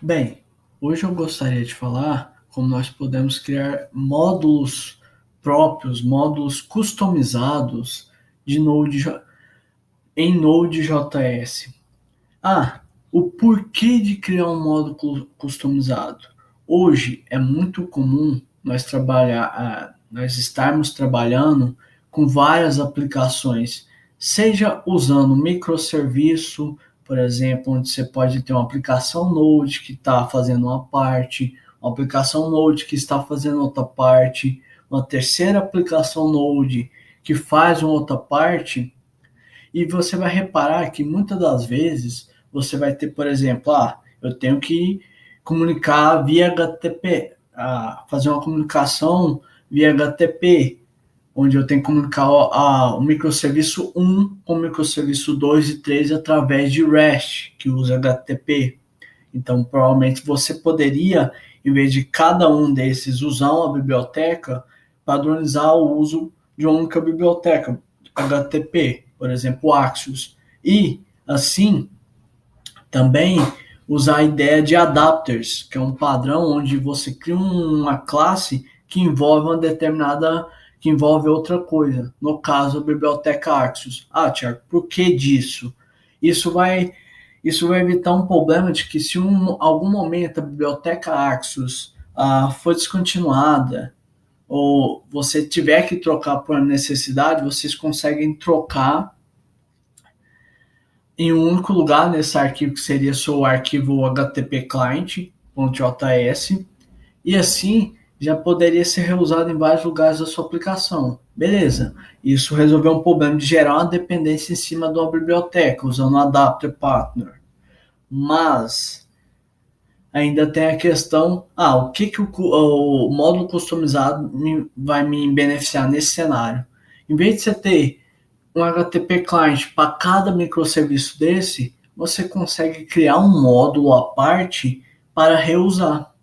Bem, hoje eu gostaria de falar como nós podemos criar módulos próprios, módulos customizados de em Node.js. Ah, o porquê de criar um módulo customizado? Hoje é muito comum nós estarmos trabalhando com várias aplicações, seja usando microserviço, por exemplo, onde você pode ter uma aplicação Node que está fazendo uma parte, uma aplicação Node que está fazendo outra parte, uma terceira aplicação Node que faz uma outra parte, e você vai reparar que muitas das vezes você vai ter, por exemplo, eu tenho que comunicar via HTTP, fazer uma comunicação via HTTP, onde eu tenho que comunicar o microserviço 1 com o microserviço 2 e 3 através de REST, que usa HTTP. Então, provavelmente você poderia, em vez de cada um desses usar uma biblioteca, padronizar o uso de uma única biblioteca, HTTP, por exemplo, Axios. E, assim, também usar a ideia de adapters, que é um padrão onde você cria uma classe que envolve uma determinada, que envolve outra coisa. No caso, a biblioteca Axios. Tiago, por que disso? Isso vai isso vai evitar um problema de que se algum momento a biblioteca Axios for descontinuada ou você tiver que trocar por necessidade, vocês conseguem trocar em um único lugar nesse arquivo que seria seu arquivo HTTP client.js, e assim já poderia ser reusado em vários lugares da sua aplicação. Beleza, isso resolveu um problema de gerar uma dependência em cima de uma biblioteca, usando o adapter partner. Mas ainda tem a questão, o que o módulo customizado vai me beneficiar nesse cenário? Em vez de você ter um HTTP client para cada microserviço desse, você consegue criar um módulo à parte para reusar,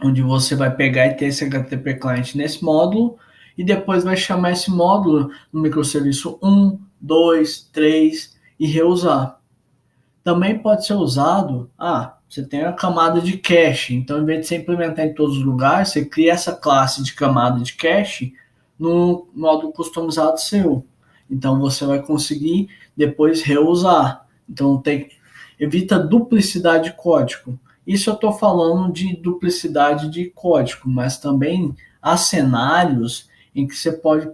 onde você vai pegar e ter esse HTTP client nesse módulo e depois vai chamar esse módulo no microserviço 1, 2, 3 e reusar. Também pode ser usado, você tem a camada de cache, então em vez de você implementar em todos os lugares, você cria essa classe de camada de cache no módulo customizado seu. Então você vai conseguir depois reusar. Então evita duplicidade de código. Isso eu estou falando de duplicidade de código, mas também há cenários em que você pode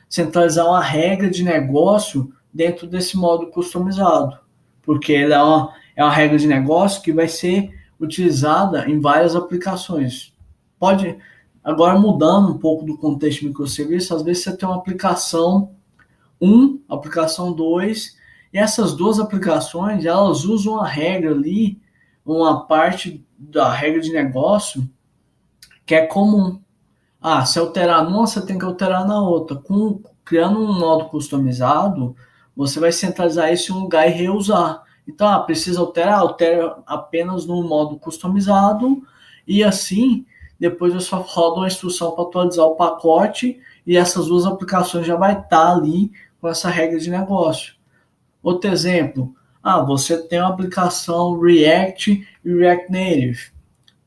centralizar uma regra de negócio dentro desse módulo customizado, porque ele é uma regra de negócio que vai ser utilizada em várias aplicações. Pode, agora mudando um pouco do contexto de microserviço, às vezes você tem uma aplicação 1, aplicação 2, e essas duas aplicações, elas usam a regra ali, uma parte da regra de negócio que é comum. Se alterar numa, você tem que alterar na outra. Criando um modo customizado, você vai centralizar isso em um lugar e reusar. Então, precisa alterar? Altera apenas no modo customizado e assim, depois eu só rodo uma instrução para atualizar o pacote e essas duas aplicações já vai estar ali com essa regra de negócio. Outro exemplo, você tem uma aplicação React e React Native.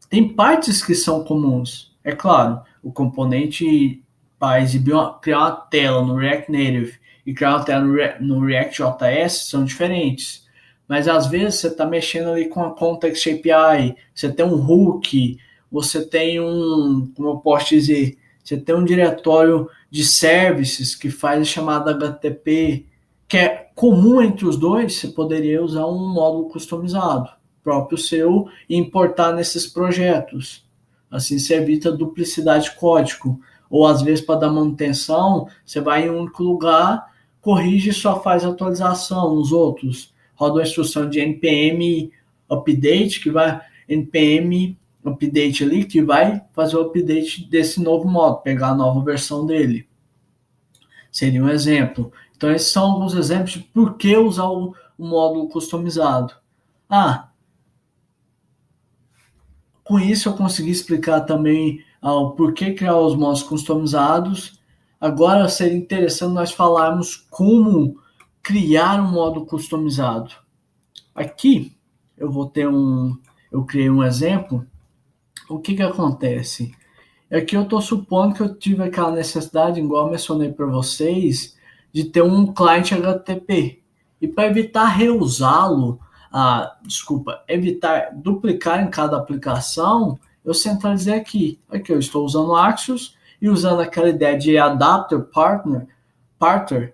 Tem partes que são comuns. É claro, o componente para exibir criar uma tela no React Native e criar uma tela no React.js são diferentes. Mas às vezes você está mexendo ali com a Context API, você tem um hook, você tem como eu posso dizer, você tem um diretório de services que faz a chamada HTTP, que é comum entre os dois, você poderia usar um módulo customizado próprio seu e importar nesses projetos. Assim você evita duplicidade de código. Ou às vezes para dar manutenção, você vai em um único lugar, corrige e só faz atualização nos outros. Roda a instrução de npm update, que vai npm update ali, que vai fazer o update desse novo modo, pegar a nova versão dele. Seria um exemplo. Então esses são alguns exemplos de por que usar o módulo customizado. Com isso eu consegui explicar também o porquê criar os módulos customizados. Agora seria interessante nós falarmos como criar um módulo customizado. Aqui eu vou ter eu criei um exemplo, o que acontece? É que eu estou supondo que eu tive aquela necessidade, igual eu mencionei para vocês, de ter um cliente HTTP. E para evitar reusá-lo, evitar duplicar em cada aplicação, eu centralizei aqui. Aqui eu estou usando o Axios e usando aquela ideia de adapter partner,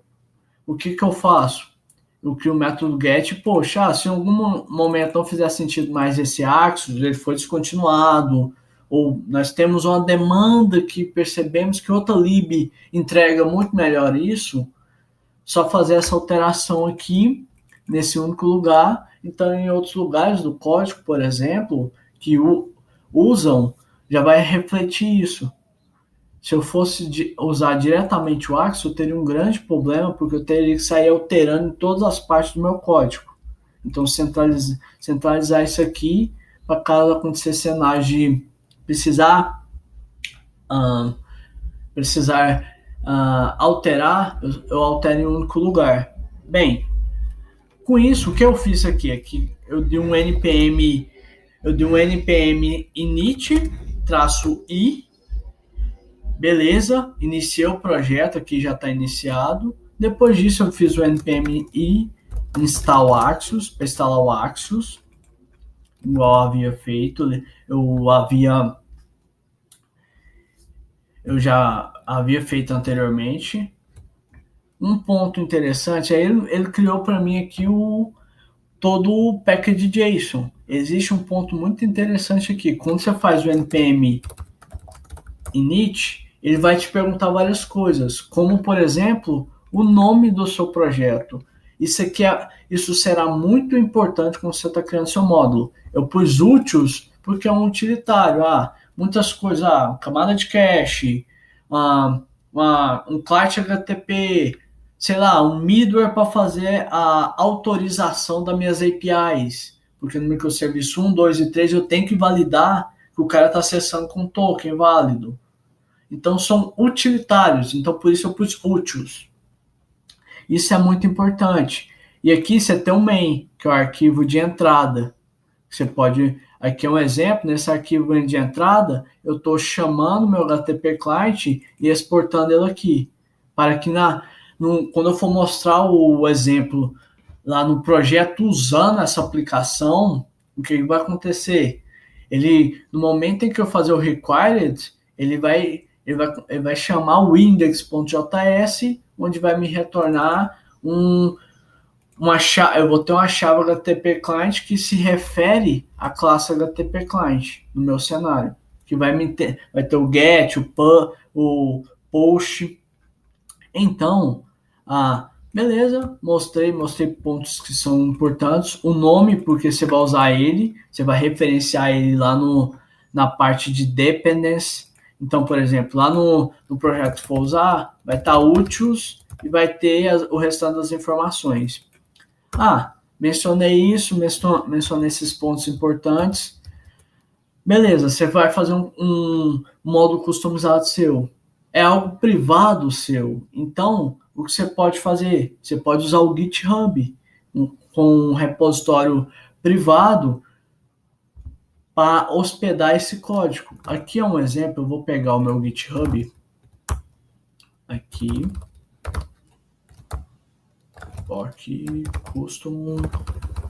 o que eu faço? Eu crio o método get, poxa, se em algum momento não fizer sentido mais esse Axios, ele foi descontinuado, ou nós temos uma demanda que percebemos que outra lib entrega muito melhor isso, só fazer essa alteração aqui, nesse único lugar. Então, em outros lugares do código, por exemplo, que usam, já vai refletir isso. Se eu fosse usar diretamente o Axios, eu teria um grande problema, porque eu teria que sair alterando em todas as partes do meu código. Então, centralizar isso aqui, para caso acontecesse cenário de precisar alterar, eu altero em um único lugar. Bem, com isso, o que eu fiz aqui? Aqui eu dei um npm init-i. Beleza, iniciei o projeto, aqui já está iniciado. Depois disso eu fiz o npm i install Axios, para instalar o Axios, igual eu havia feito. Eu já havia feito anteriormente. Um ponto interessante é ele criou para mim aqui todo o package JSON. Existe um ponto muito interessante aqui. Quando você faz o npm init, ele vai te perguntar várias coisas, como, por exemplo, o nome do seu projeto. Isso será muito importante quando você está criando seu módulo. Eu pus úteis porque é um utilitário. Muitas coisas, camada de cache, um client HTTP, sei lá, um middleware para fazer a autorização das minhas APIs. Porque no microserviço 1, 2 e 3 eu tenho que validar que o cara está acessando com token válido. Então, são utilitários. Então, por isso eu pus úteis. Isso é muito importante. E aqui você tem o main, que é o arquivo de entrada. Você pode... Aqui é um exemplo. Nesse arquivo de entrada, eu estou chamando meu HTTP client e exportando ele aqui. Para que quando eu for mostrar o exemplo lá no projeto usando essa aplicação, o que vai acontecer? No momento em que eu fazer o required, ele vai chamar o index.js, onde vai me retornar uma chave. Eu vou ter uma chave HTTP client que se refere à classe HTTP client no meu cenário, que vai ter o get, o post. Então, beleza, mostrei pontos que são importantes. O nome, porque você vai usar ele, você vai referenciar ele lá na parte de dependence. Então, por exemplo, lá no projeto que for usar, vai estar úteis e vai ter o restante das informações. Mencionei isso, mencionei esses pontos importantes. Beleza, você vai fazer um módulo customizado seu. É algo privado seu. Então, o que você pode fazer? Você pode usar o GitHub com um repositório privado para hospedar esse código. Aqui é um exemplo, eu vou pegar o meu GitHub aqui, POC Custom,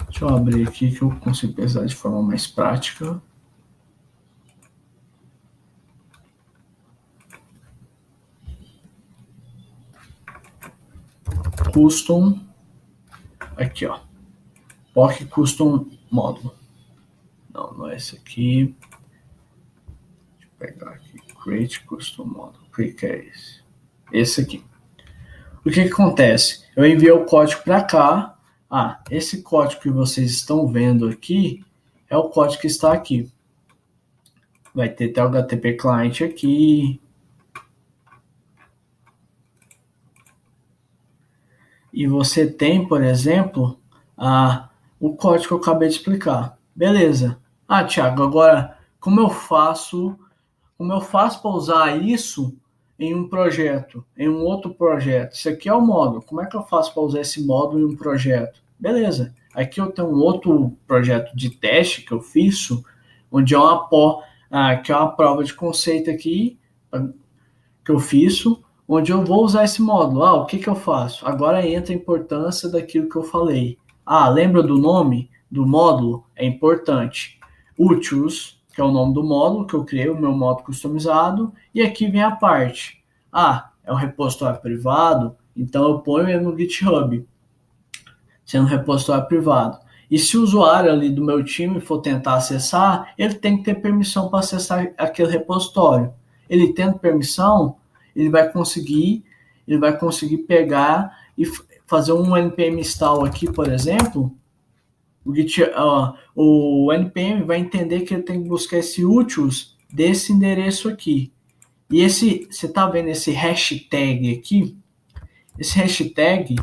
deixa eu abrir aqui que eu consigo pensar de forma mais prática. Custom, aqui ó, POC Custom Módulo. Não é esse aqui. Deixa eu pegar aqui. Create Custom Model. Clique é esse. Esse aqui. O que acontece? Eu enviei o código para cá. Esse código que vocês estão vendo aqui é o código que está aqui. Vai ter até o HTTP client aqui. E você tem, por exemplo, o código que eu acabei de explicar. Beleza. Thiago, agora como eu faço para usar isso em um projeto, em um outro projeto? Isso aqui é o módulo. Como é que eu faço para usar esse módulo em um projeto? Beleza. Aqui eu tenho um outro projeto de teste que eu fiz, onde que é uma prova de conceito aqui, que eu fiz, onde eu vou usar esse módulo. O que eu faço? Agora entra a importância daquilo que eu falei. Lembra do nome do módulo? É importante. Úteis, que é o nome do módulo que eu criei, o meu módulo customizado, e aqui vem a parte. É um repositório privado, então eu ponho ele no GitHub, sendo repositório privado. E se o usuário ali do meu time for tentar acessar, ele tem que ter permissão para acessar aquele repositório. Ele tendo permissão, ele vai conseguir pegar e fazer um npm install aqui, por exemplo. O npm vai entender que ele tem que buscar esse úteis desse endereço aqui. E você está vendo esse hashtag aqui? Esse hashtag,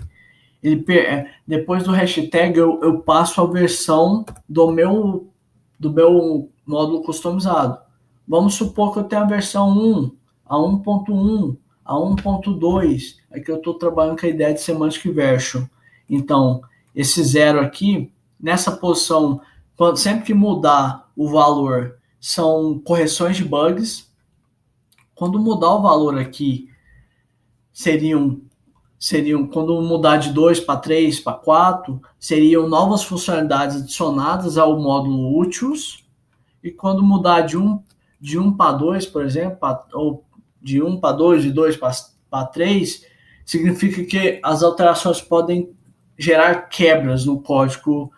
depois do hashtag, eu passo a versão do meu módulo customizado. Vamos supor que eu tenho a versão 1, a 1.1, a 1.2. Aqui eu estou trabalhando com a ideia de Semantic Version. Então, esse 0 aqui, nessa posição, sempre que mudar o valor, são correções de bugs. Quando mudar o valor aqui, seriam quando mudar de 2 para 3 para 4, seriam novas funcionalidades adicionadas ao módulo úteis. E quando mudar de 1 para 2, por exemplo, ou de 1 para 2, de 2 para 3, significa que as alterações podem gerar quebras no código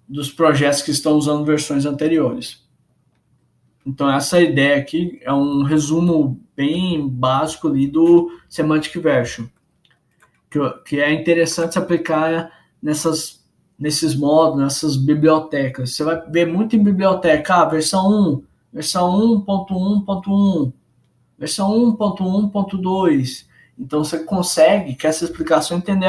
dos projetos que estão usando versões anteriores. Então, essa ideia aqui é um resumo bem básico ali do Semantic Version, que é interessante se aplicar nesses módulos, nessas bibliotecas. Você vai ver muito em biblioteca, versão 1, versão 1.1.1, versão 1.1.2. Então, você consegue, com essa explicação, entender,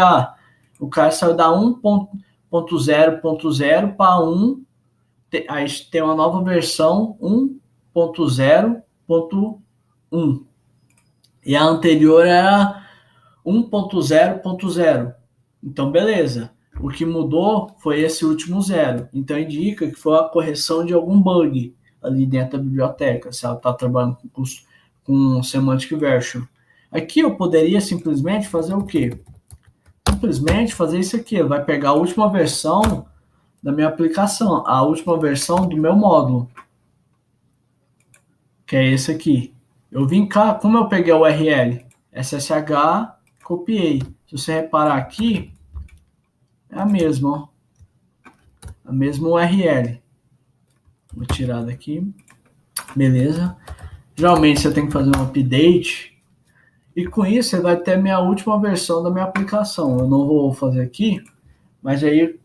o cara saiu da 1.0.0 para 1, aí tem uma nova versão 1.0.1. E a anterior era 1.0.0. Então, beleza. O que mudou foi esse último 0. Então, indica que foi a correção de algum bug ali dentro da biblioteca, se ela está trabalhando com Semantic Version. Aqui eu poderia simplesmente fazer o quê? Simplesmente fazer isso aqui. Vai pegar a última versão da minha aplicação, a última versão do meu módulo, que é esse aqui. Eu vim cá, como eu peguei a URL? SSH, copiei. Se você reparar aqui, é a mesma, a mesma URL. Vou tirar daqui. Beleza. Geralmente você tem que fazer um update. E com isso você vai ter a minha última versão da minha aplicação. Eu não vou fazer aqui, mas aí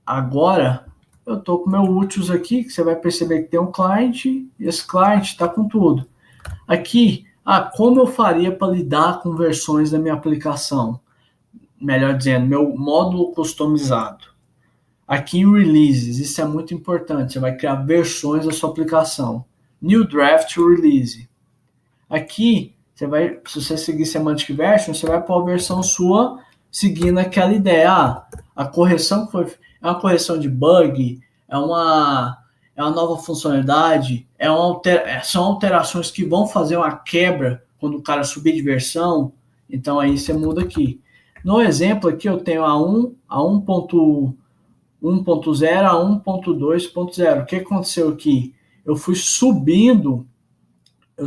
agora eu estou com o meu úteis aqui, que você vai perceber que tem um client, e esse client está com tudo. Aqui, como eu faria para lidar com versões da minha aplicação? Melhor dizendo, meu módulo customizado. Aqui em Releases, isso é muito importante, você vai criar versões da sua aplicação. New Draft Release. Aqui, se você seguir Semantic Version, você vai pôr a versão sua seguindo aquela ideia. A correção é uma correção de bug, é uma nova funcionalidade, são alterações que vão fazer uma quebra quando o cara subir de versão. Então aí você muda aqui. No exemplo aqui eu tenho a 1.0 a 1.2.0. O que aconteceu aqui? Eu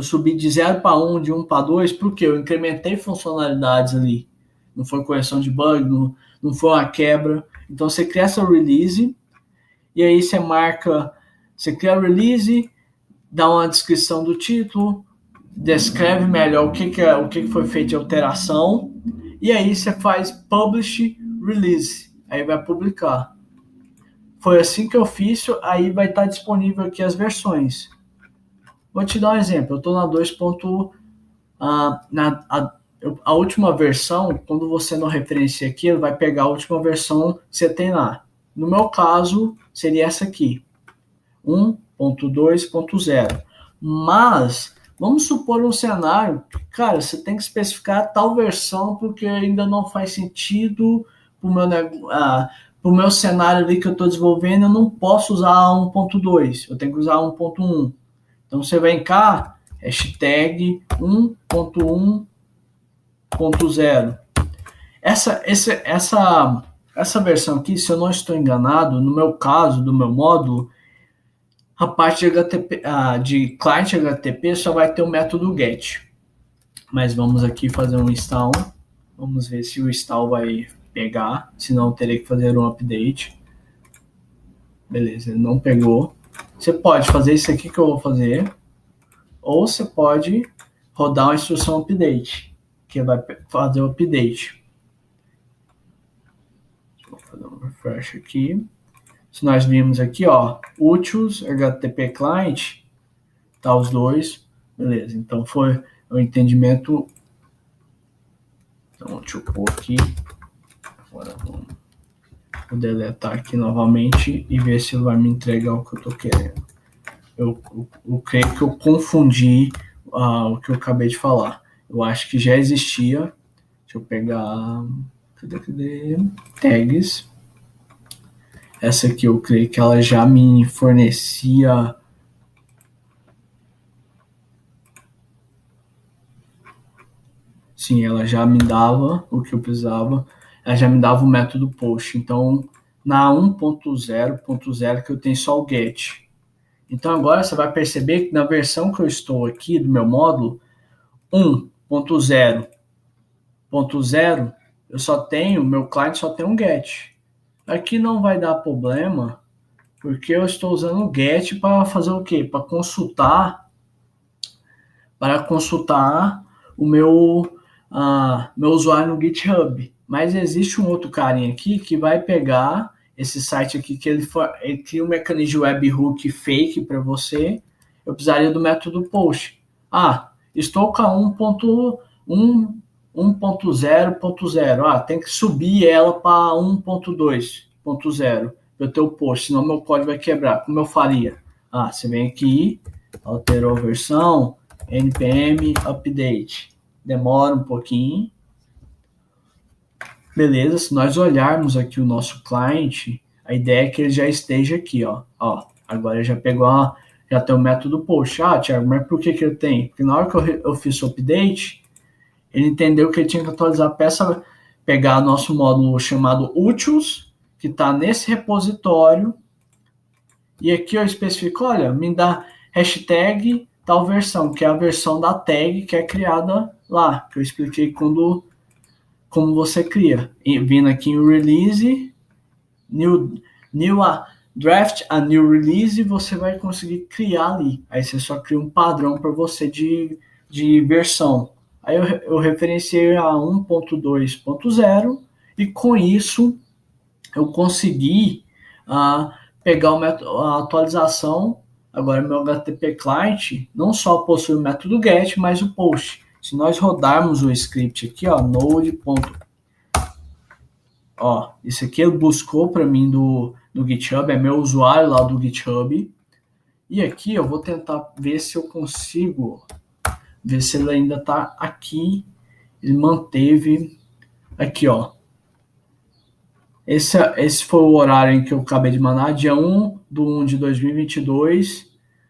subi de 0 para 1, de 1 para 2, porque eu incrementei funcionalidades ali. Não foi correção de bug, não foi uma quebra. Então você cria essa release, e aí você cria a release, dá uma descrição do título, descreve melhor o que foi feito de alteração, e aí você faz publish release, aí vai publicar. Foi assim que eu fiz, aí vai estar disponível aqui as versões. Vou te dar um exemplo, eu estou na 2. A última versão, quando você não referencia aqui, ele vai pegar a última versão que você tem lá. No meu caso, seria essa aqui, 1.2.0. Mas, vamos supor um cenário, cara, você tem que especificar tal versão porque ainda não faz sentido para o meu cenário ali que eu estou desenvolvendo, eu não posso usar 1.2, eu tenho que usar 1.1. Então você vem cá, hashtag 1.1.0. Essa versão aqui, se eu não estou enganado, no meu caso, do meu módulo, a parte de, HTTP, de client HTTP só vai ter o método get. Mas vamos aqui fazer um install. Vamos ver se o install vai pegar. Senão eu terei que fazer um update. Beleza, ele não pegou. Você pode fazer isso aqui que eu vou fazer. Ou você pode rodar uma instrução update, que vai fazer o update. Vou fazer um refresh aqui. Se nós vimos aqui, ó, úteis, HTTP client, tá os dois, beleza. Então foi o entendimento. Então deixa eu pôr aqui. Agora vou deletar aqui novamente e ver se ele vai me entregar o que eu tô querendo. Eu creio que eu confundi o que eu acabei de falar. Eu acho que já existia. Deixa eu pegar. Cadê? Tags. Essa aqui eu creio que ela já me fornecia. Sim, ela já me dava o que eu precisava. Ela já me dava o método post. Então, na 1.0.0 que eu tenho só o get. Então agora você vai perceber que na versão que eu estou aqui do meu módulo 1.0.0 eu só tenho, meu cliente só tem um get. Aqui não vai dar problema, porque eu estou usando o get para fazer o quê? Para consultar o meu usuário no GitHub. Mas existe um outro carinha aqui que vai pegar esse site aqui que ele cria um mecanismo de webhook fake para você. Eu precisaria do método post. Estou com a 1.0.0. Tem que subir ela para 1.2.0 para eu ter o post, senão meu código vai quebrar. Como eu faria? Você vem aqui, alterou a versão, npm update. Demora um pouquinho. Beleza, se nós olharmos aqui o nosso cliente, a ideia é que ele já esteja aqui, ó. Agora já pegou, já tem o método post. Thiago, mas por que ele tem? Porque na hora que eu fiz o update, ele entendeu que ele tinha que atualizar a peça, pegar nosso módulo chamado úteis, que está nesse repositório, e aqui eu especifico, olha, me dá hashtag tal versão, que é a versão da tag que é criada lá, que eu expliquei como você cria. Vindo aqui em release, new draft, a new release, você vai conseguir criar ali. Aí você só cria um padrão para você de versão. Aí eu referenciei a 1.2.0 e com isso eu consegui pegar a atualização. Agora meu HTTP client não só possui o método get, mas o post. Se nós rodarmos o script aqui, node. Isso aqui ele buscou para mim no GitHub, é meu usuário lá do GitHub. E aqui eu vou tentar ver se eu consigo ver se ele ainda está aqui. Ele manteve aqui, Esse foi o horário em que eu acabei de mandar, dia 1/1/2022,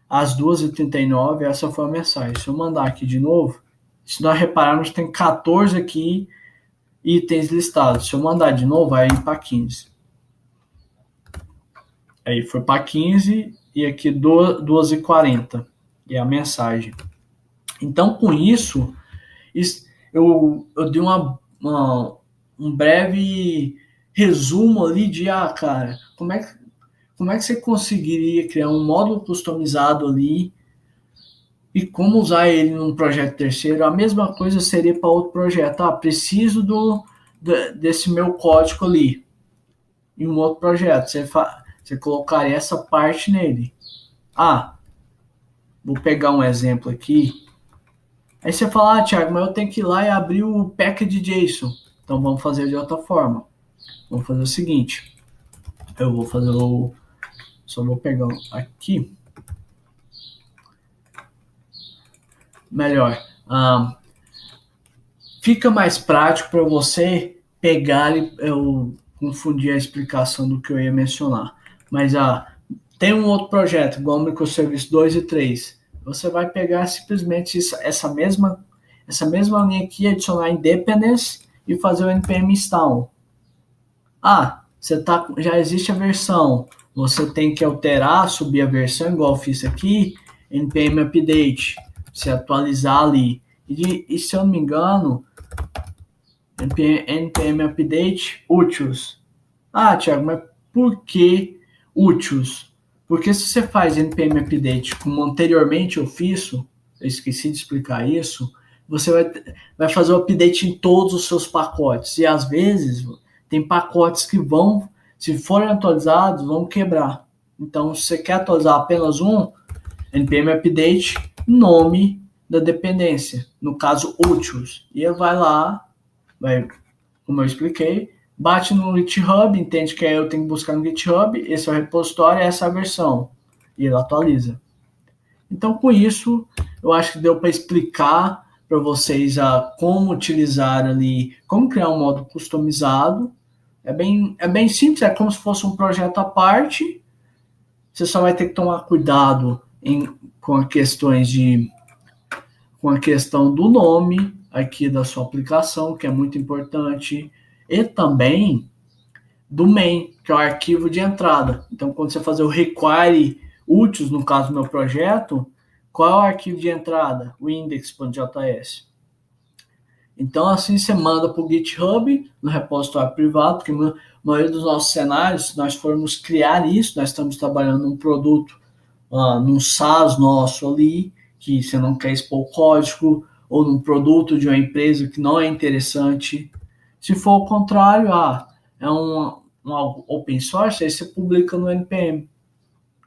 às 2h39, essa foi a mensagem. Se eu mandar aqui de novo, se nós repararmos, tem 14 aqui itens listados. Se eu mandar de novo, vai ir para 15. Aí foi para 15 e aqui 2h40. E a mensagem. Então, com isso eu dei um breve resumo ali de, cara, como é que você conseguiria criar um módulo customizado ali e como usar ele num projeto terceiro? A mesma coisa seria para outro projeto. Preciso desse meu código ali em um outro projeto. Você colocaria essa parte nele. Vou pegar um exemplo aqui. Aí você fala, Thiago, mas eu tenho que ir lá e abrir o package JSON. Então vamos fazer de outra forma. Vamos fazer o seguinte. Eu vou fazer só vou pegar aqui. Melhor. Fica mais prático para você pegar confundir a explicação do que eu ia mencionar. Mas tem um outro projeto, igual o microserviço 2 e 3. Você vai pegar simplesmente essa mesma linha aqui, adicionar independence e fazer o npm install. Já existe a versão, você tem que alterar, subir a versão, igual eu fiz aqui, npm update, se atualizar ali. E se eu não me engano, npm update úteis. Thiago, mas por que úteis? Porque se você faz npm update como anteriormente eu fiz, eu esqueci de explicar isso, você vai fazer o update em todos os seus pacotes. E às vezes tem pacotes que vão, se forem atualizados, vão quebrar. Então, se você quer atualizar apenas um, npm update, nome da dependência, no caso úteis. E ele vai lá, como eu expliquei, bate no GitHub, entende que eu tenho que buscar no GitHub, esse é o repositório, essa é a versão, e ele atualiza. Então, com isso, eu acho que deu para explicar para vocês como utilizar ali, como criar um módulo customizado. É bem simples, é como se fosse um projeto à parte. Você só vai ter que tomar cuidado com a questão do nome aqui da sua aplicação, que é muito importante, e também do main, que é o arquivo de entrada. Então, quando você fazer o require úteis, no caso do meu projeto, qual é o arquivo de entrada? O index.js. Então, assim, você manda para o GitHub, no repositório privado, porque a maioria dos nossos cenários, se nós formos criar isso, nós estamos trabalhando num produto, num SaaS nosso ali, que você não quer expor o código, ou num produto de uma empresa que não é interessante. Se for o contrário, é um open source, aí você publica no NPM,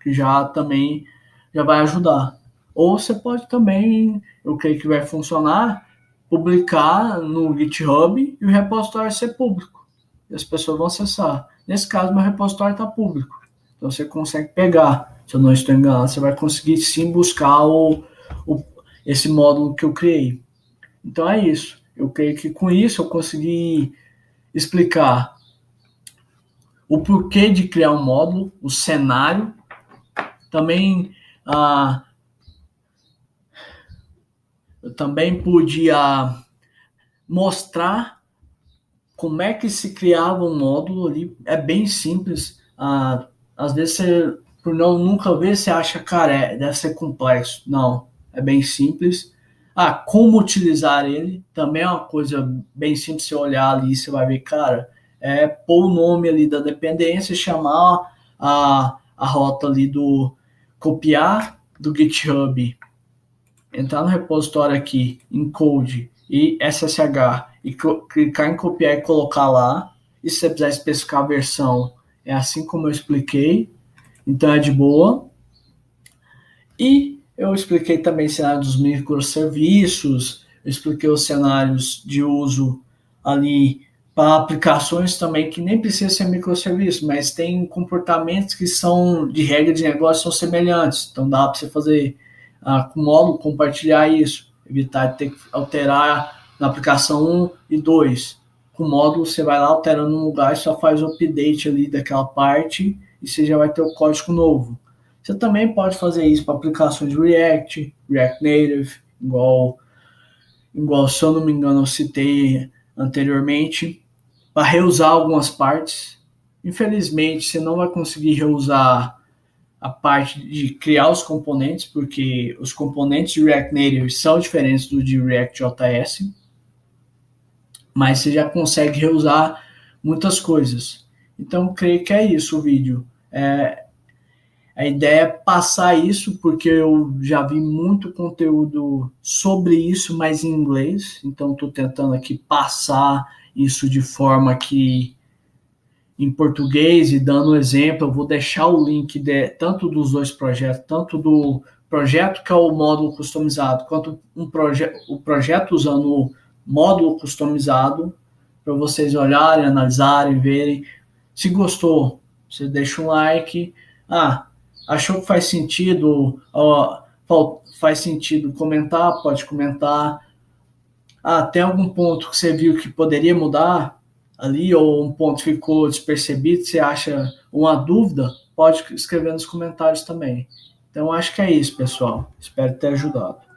que já vai ajudar. Ou você pode também, eu creio que vai funcionar, publicar no GitHub e o repositório ser público. E as pessoas vão acessar. Nesse caso, meu repositório está público. Então você consegue pegar. Se eu não estou enganado, você vai conseguir sim buscar esse módulo que eu criei. Então é isso. Eu creio que com isso eu consegui explicar o porquê de criar um módulo, o cenário. Também eu também podia mostrar como é que se criava um módulo ali. É bem simples. Às vezes você, por nunca ver, você acha, cara, deve ser complexo. Não, é bem simples. Como utilizar ele também é uma coisa bem simples. Você olhar ali, você vai ver, cara, pôr o nome ali da dependência, chamar a rota ali copiar do GitHub, entrar no repositório aqui, em code e SSH, e clicar em copiar e colocar lá. E se você precisar especificar a versão, é assim como eu expliquei. Então é de boa. E eu expliquei também o cenário dos microserviços, eu expliquei os cenários de uso ali para aplicações também que nem precisa ser microserviço, mas tem comportamentos que são de regra de negócio, são semelhantes. Então dá para você fazer com módulo, compartilhar isso, evitar de ter que alterar na aplicação 1 e 2. Com módulo você vai lá alterando um lugar e só faz o update ali daquela parte e você já vai ter o código novo. Você também pode fazer isso para aplicações de React Native, igual se eu não me engano eu citei anteriormente, para reusar algumas partes. Infelizmente, você não vai conseguir reusar a parte de criar os componentes, porque os componentes de React Native são diferentes do de React.js, mas você já consegue reusar muitas coisas. Então, creio que é isso o vídeo. A ideia é passar isso, porque eu já vi muito conteúdo sobre isso, mas em inglês. Então, estou tentando aqui passar isso de forma que em português e dando um exemplo. Eu vou deixar o link tanto dos dois projetos, tanto do projeto que é o módulo customizado, quanto o projeto usando o módulo customizado, para vocês olharem, analisarem, verem. Se gostou, você deixa um like. Achou que faz sentido, faz sentido comentar, pode comentar. Tem algum ponto que você viu que poderia mudar? ali ou um ponto ficou despercebido, você acha uma dúvida, pode escrever nos comentários também. Então, acho que é isso, pessoal. Espero ter ajudado.